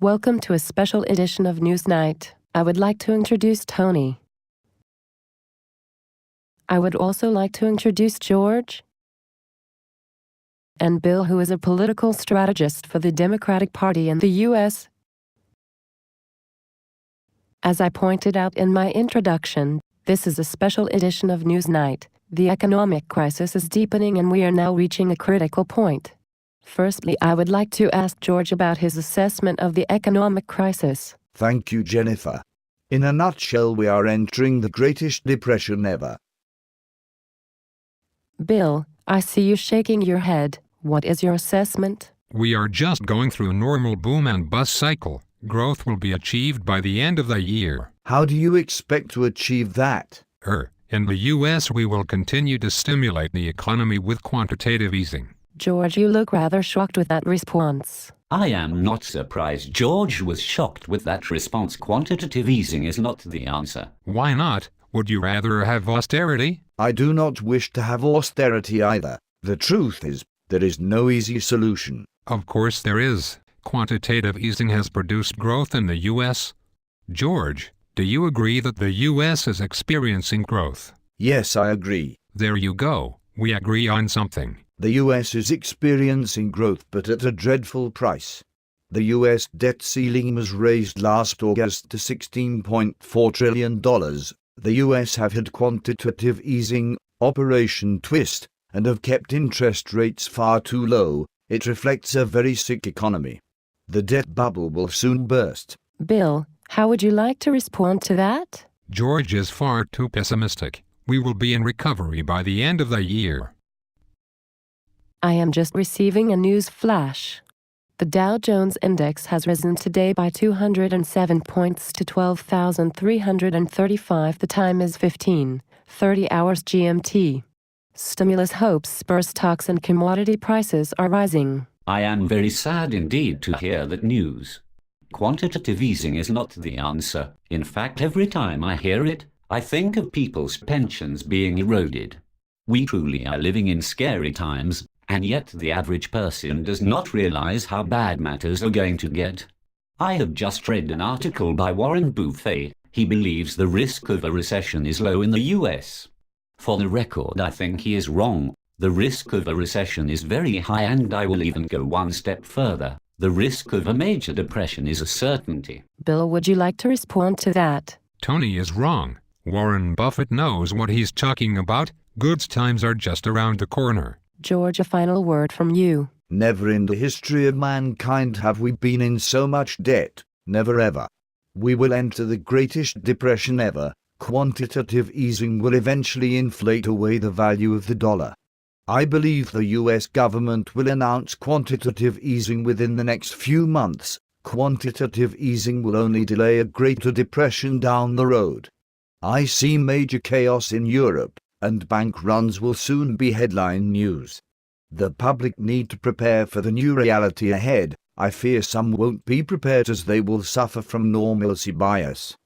Welcome to a special edition of Newsnight. I would like to introduce Tony. I would also like to introduce George and Bill, who is a political strategist for the Democratic Party in the U.S. As I pointed out in my introduction, this is a special edition of Newsnight. The economic crisis is deepening and we are now reaching a critical point. Firstly, I would like to ask George about his assessment of the economic crisis. Thank you, Jennifer. In a nutshell, we are entering the greatest depression ever. Bill, I see you shaking your head. What is your assessment? We are just going through a normal boom and bust cycle. Growth will be achieved by the end of the year. How do you expect to achieve that? In the U.S. we will continue to stimulate the economy with quantitative easing. George, you look rather shocked with that response. I am not surprised George was shocked with that response. Quantitative easing is not the answer. Why not? Would you rather have austerity? I do not wish to have austerity either. The truth is, there is no easy solution. Of course there is. Quantitative easing has produced growth in the U.S. George, do you agree that the U.S. is experiencing growth? Yes, I agree. There you go. We agree on something. The U.S. is experiencing growth, but at a dreadful price. The U.S. debt ceiling was raised last August to $16.4 trillion. The U.S. have had quantitative easing, Operation Twist, and have kept interest rates far too low. It reflects a very sick economy. The debt bubble will soon burst. Bill, how would you like to respond to that? George is far too pessimistic. We will be in recovery by the end of the year. I am just receiving a news flash. The Dow Jones Index has risen today by 207 points to 12,335. The time is 15:30 hours GMT. Stimulus hopes spur stocks and commodity prices are rising. I am very sad indeed to hear that news. Quantitative easing is not the answer. In fact, every time I hear it, I think of people's pensions being eroded. We truly are living in scary times, and yet the average person does not realize how bad matters are going to get. I have just read an article by Warren Buffett. He believes the risk of a recession is low in the US. For the record, I think he is wrong. The risk of a recession is very high, and I will even go one step further. The risk of a major depression is a certainty. Bill, would you like to respond to that? Tony is wrong. Warren Buffett knows what he's talking about. Good times are just around the corner. George, a final word from you. Never in the history of mankind have we been in so much debt. Never ever. We will enter the greatest depression ever. Quantitative easing will eventually inflate away the value of the dollar. I believe the U.S. government will announce quantitative easing within the next few months. Quantitative easing will only delay a greater depression down the road. I see major chaos in Europe, and bank runs will soon be headline news. The public need to prepare for the new reality ahead. I fear some won't be prepared, as they will suffer from normalcy bias.